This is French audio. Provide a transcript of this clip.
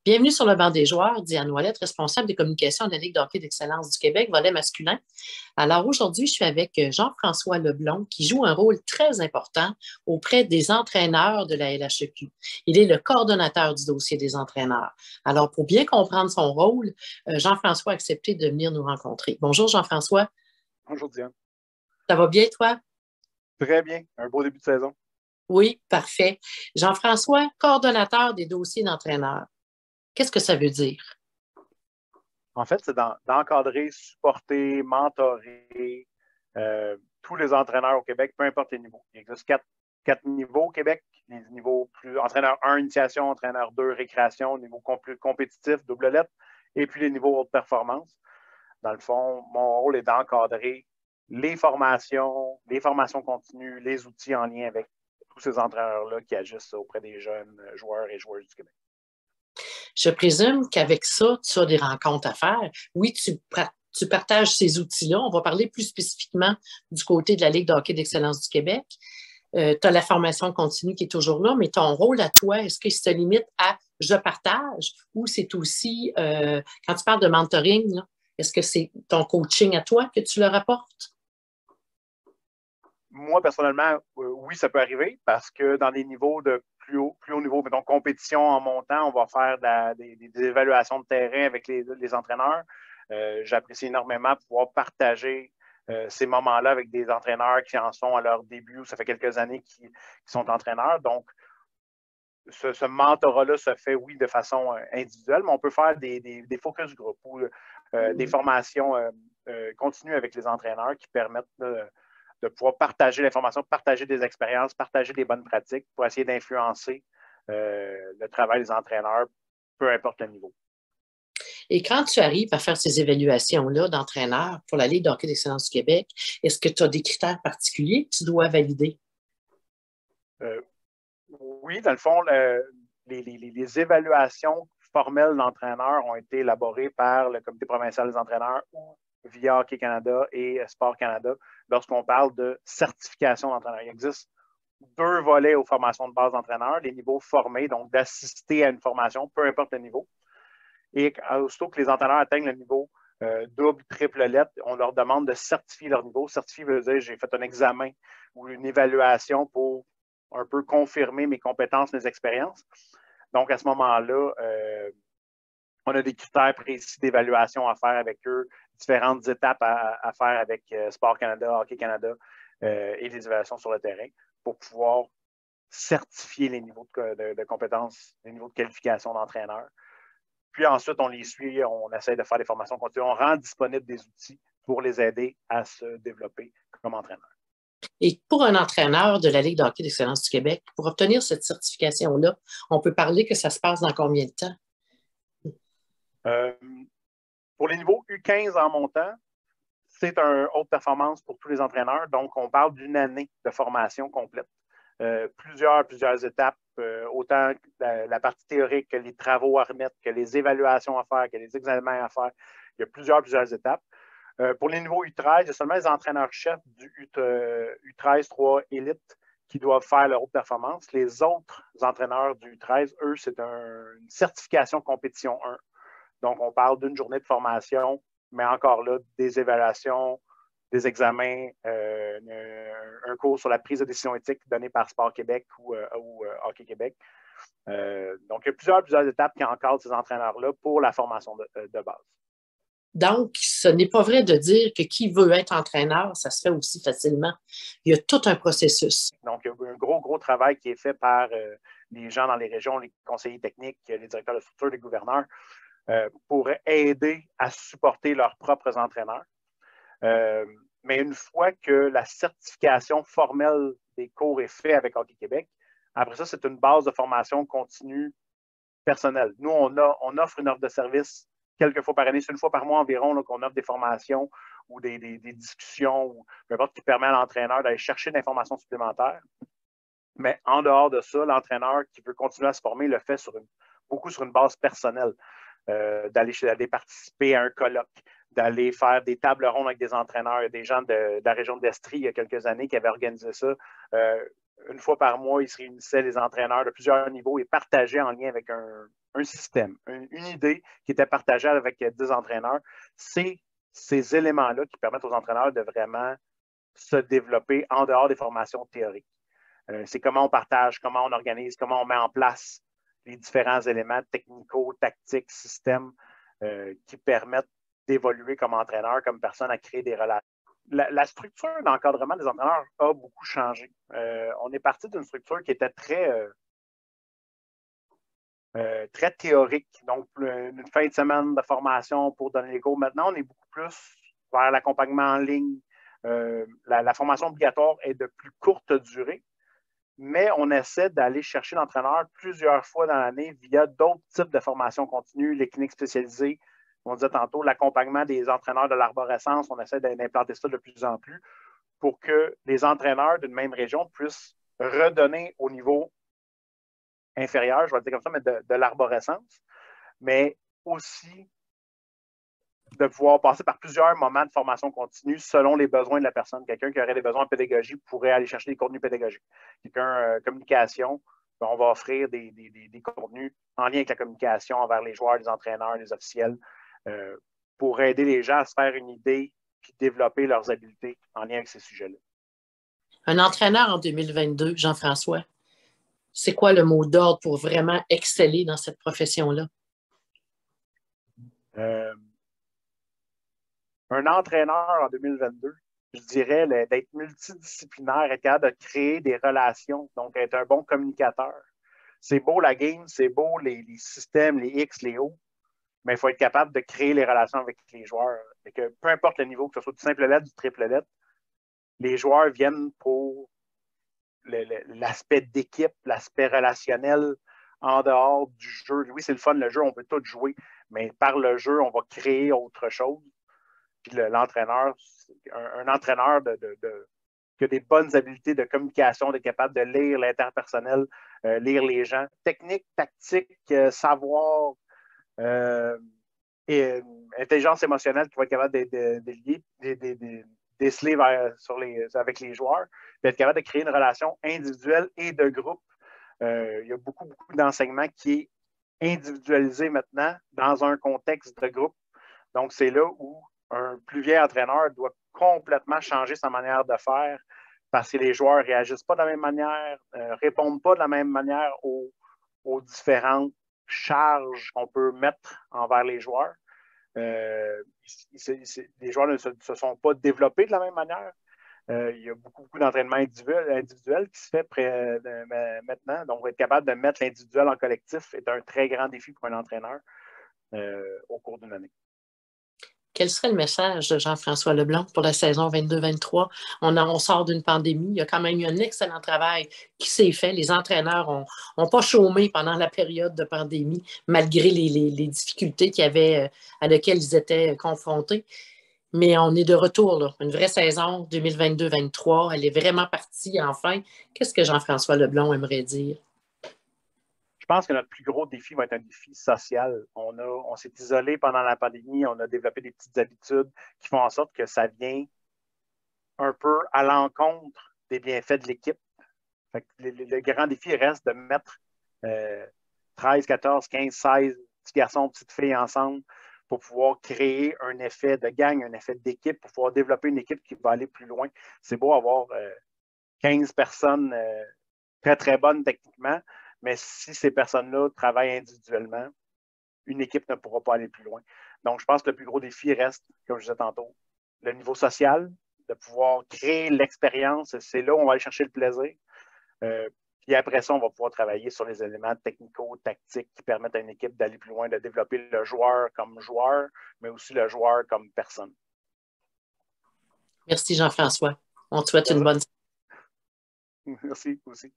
Bienvenue sur le banc des joueurs, Diane Ouellette, responsable des communications de la Ligue de hockey d'excellence du Québec, volet masculin. Alors aujourd'hui, je suis avec Jean-François Leblond, qui joue un rôle très important auprès des entraîneurs de la LHEQ. Il est le coordonnateur du dossier des entraîneurs. Alors, pour bien comprendre son rôle, Jean-François a accepté de venir nous rencontrer. Bonjour Jean-François. Bonjour Diane. Ça va bien, toi? Très bien. Un beau début de saison. Oui, parfait. Jean-François, coordonnateur des dossiers d'entraîneurs. Qu'est-ce que ça veut dire? En fait, c'est d'encadrer, supporter, mentorer tous les entraîneurs au Québec, peu importe les niveaux. Il existe quatre niveaux au Québec. Les niveaux plus entraîneur 1, initiation, entraîneur 2, récréation, niveau plus compétitif, double lettre, et puis les niveaux haute performance. Dans le fond, mon rôle est d'encadrer les formations continues, les outils en lien avec tous ces entraîneurs-là qui agissent auprès des jeunes joueurs et joueuses du Québec. Je présume qu'avec ça, tu as des rencontres à faire. Oui, tu partages ces outils-là. On va parler plus spécifiquement du côté de la Ligue de hockey d'excellence du Québec. Tu as la formation continue qui est toujours là, mais ton rôle à toi, est-ce qu'il se limite à je partage ou c'est aussi, quand tu parles de mentoring, là, est-ce que c'est ton coaching à toi que tu leur apportes? Moi, personnellement, oui, ça peut arriver parce que dans les niveaux de plus haut niveau, mettons compétition en montant, on va faire des évaluations de terrain avec les entraîneurs. J'apprécie énormément pouvoir partager ces moments-là avec des entraîneurs qui en sont à leur début ou ça fait quelques années qu'ils sont entraîneurs. Donc, ce mentorat-là se fait, oui, de façon individuelle, mais on peut faire des focus group ou des formations continues avec les entraîneurs qui permettent de pouvoir partager l'information, partager des expériences, partager des bonnes pratiques pour essayer d'influencer le travail des entraîneurs, peu importe le niveau. Et quand tu arrives à faire ces évaluations-là d'entraîneurs pour la Ligue de hockey d'excellence du Québec, est-ce que tu as des critères particuliers que tu dois valider? Oui, dans le fond, les évaluations formelles d'entraîneurs ont été élaborées par le Comité provincial des entraîneurs ou via Hockey Canada et Sport Canada lorsqu'on parle de certification d'entraîneur. Il existe deux volets aux formations de base d'entraîneurs, les niveaux formés, donc d'assister à une formation, peu importe le niveau. Et aussitôt que les entraîneurs atteignent le niveau double, triple lettre, on leur demande de certifier leur niveau. Certifier veut dire j'ai fait un examen ou une évaluation pour un peu confirmer mes compétences, mes expériences. Donc, à ce moment-là, on a des critères précis d'évaluation à faire avec eux, différentes étapes à faire avec Sport Canada, Hockey Canada et les évaluations sur le terrain pour pouvoir certifier les niveaux de compétences, les niveaux de qualification d'entraîneur. Puis ensuite, on les suit, on essaie de faire des formations continues, on rend disponibles des outils pour les aider à se développer comme entraîneur. Et pour un entraîneur de la Ligue de hockey d'excellence du Québec, pour obtenir cette certification-là, on peut parler que ça se passe dans combien de temps? Pour les niveaux U15 en montant, c'est une haute performance pour tous les entraîneurs. Donc, on parle d'une année de formation complète. Plusieurs étapes, autant la partie théorique que les travaux à remettre, que les évaluations à faire, que les examens à faire. Il y a plusieurs étapes. Pour les niveaux U13, il y a seulement les entraîneurs-chefs du U13 3 Élite qui doivent faire leur haute performance. Les autres entraîneurs du U13, eux, c'est une certification compétition 1. Donc, on parle d'une journée de formation, mais encore là, des évaluations, des examens, un cours sur la prise de décision éthique donné par Sport Québec ou Hockey Québec. Donc, il y a plusieurs étapes qui encadrent ces entraîneurs-là pour la formation de base. Donc, ce n'est pas vrai de dire que qui veut être entraîneur, ça se fait aussi facilement. Il y a tout un processus. Donc, il y a un gros travail qui est fait par les gens dans les régions, les conseillers techniques, les directeurs de structure, les gouverneurs, pour aider à supporter leurs propres entraîneurs. Mais une fois que la certification formelle des cours est faite avec Hockey Québec, après ça, c'est une base de formation continue personnelle. Nous, on offre une offre de service quelques fois par année, c'est une fois par mois environ là, qu'on offre des formations ou des discussions ou peu importe qui permet à l'entraîneur d'aller chercher de l'information supplémentaire. Mais en dehors de ça, l'entraîneur qui veut continuer à se former le fait beaucoup sur une base personnelle. D'aller participer à un colloque, d'aller faire des tables rondes avec des entraîneurs. Il y a des gens de la région d'Estrie, il y a quelques années, qui avaient organisé ça. Une fois par mois, ils se réunissaient, les entraîneurs de plusieurs niveaux, et partageaient en lien avec un un système, une idée qui était partagée avec 10 entraîneurs. C'est ces éléments-là qui permettent aux entraîneurs de vraiment se développer en dehors des formations théoriques. C'est comment on partage, comment on organise, comment on met en place les différents éléments technico, tactiques, systèmes qui permettent d'évoluer comme entraîneur, comme personne, à créer des relations. La structure d'encadrement des entraîneurs a beaucoup changé. On est parti d'une structure qui était très théorique. Donc, une fin de semaine de formation pour donner les cours. Maintenant, on est beaucoup plus vers l'accompagnement en ligne. La formation obligatoire est de plus courte durée, mais on essaie d'aller chercher l'entraîneur plusieurs fois dans l'année via d'autres types de formations continues, les cliniques spécialisées, on disait tantôt, l'accompagnement des entraîneurs de l'arborescence. On essaie d'implanter ça de plus en plus pour que les entraîneurs d'une même région puissent redonner au niveau inférieur, je vais le dire comme ça, mais de l'arborescence, mais aussi de pouvoir passer par plusieurs moments de formation continue selon les besoins de la personne. Quelqu'un qui aurait des besoins en pédagogie pourrait aller chercher des contenus pédagogiques. Quelqu'un communication, on va offrir des contenus en lien avec la communication envers les joueurs, les entraîneurs, les officiels, pour aider les gens à se faire une idée puis développer leurs habiletés en lien avec ces sujets-là. Un entraîneur en 2022, Jean-François, c'est quoi le mot d'ordre pour vraiment exceller dans cette profession-là? Un entraîneur en 2022, je dirais d'être multidisciplinaire, être capable de créer des relations, donc être un bon communicateur. C'est beau la game, c'est beau les systèmes, les X, les O, mais il faut être capable de créer les relations avec les joueurs. Et que peu importe le niveau, que ce soit du simple lettre, du triple lettre, les joueurs viennent pour l'aspect d'équipe, l'aspect relationnel en dehors du jeu. Oui, c'est le fun, le jeu, on peut tout jouer, mais par le jeu, on va créer autre chose. Puis l'entraîneur, un entraîneur qui a des bonnes habiletés de communication, d'être capable de lire l'interpersonnel, lire les gens. Technique, tactique, savoir, et intelligence émotionnelle qui va être capable de lier, déceler avec les joueurs, puis être capable de créer une relation individuelle et de groupe. Il y a beaucoup d'enseignement qui est individualisé maintenant dans un contexte de groupe. Donc, c'est là où un plus vieil entraîneur doit complètement changer sa manière de faire parce que les joueurs ne réagissent pas de la même manière, répondent pas de la même manière aux différentes charges qu'on peut mettre envers les joueurs. Les joueurs ne se sont pas développés de la même manière. Il y a beaucoup d'entraînement individuel qui se fait maintenant. Donc, être capable de mettre l'individuel en collectif est un très grand défi pour un entraîneur au cours d'une année. Quel serait le message de Jean-François Leblanc pour la saison 22-23? On sort d'une pandémie. Il y a quand même eu un excellent travail qui s'est fait. Les entraîneurs n'ont pas chômé pendant la période de pandémie, malgré les difficultés à lesquelles ils étaient confrontés. Mais on est de retour, là. Une vraie saison 2022-23. Elle est vraiment partie enfin. Qu'est-ce que Jean-François Leblanc aimerait dire? Je pense que notre plus gros défi va être un défi social. On s'est isolé pendant la pandémie, on a développé des petites habitudes qui font en sorte que ça vient un peu à l'encontre des bienfaits de l'équipe. Le grand défi reste de mettre 13, 14, 15, 16 petits garçons, petites filles ensemble pour pouvoir créer un effet de gang, un effet d'équipe, pour pouvoir développer une équipe qui va aller plus loin. C'est beau avoir 15 personnes très, très bonnes techniquement, mais si ces personnes-là travaillent individuellement, une équipe ne pourra pas aller plus loin. Donc, je pense que le plus gros défi reste, comme je disais tantôt, le niveau social, de pouvoir créer l'expérience. C'est là où on va aller chercher le plaisir. Puis après ça, on va pouvoir travailler sur les éléments technico-tactiques qui permettent à une équipe d'aller plus loin, de développer le joueur comme joueur, mais aussi le joueur comme personne. Merci Jean-François. On te souhaite une bonne Merci aussi.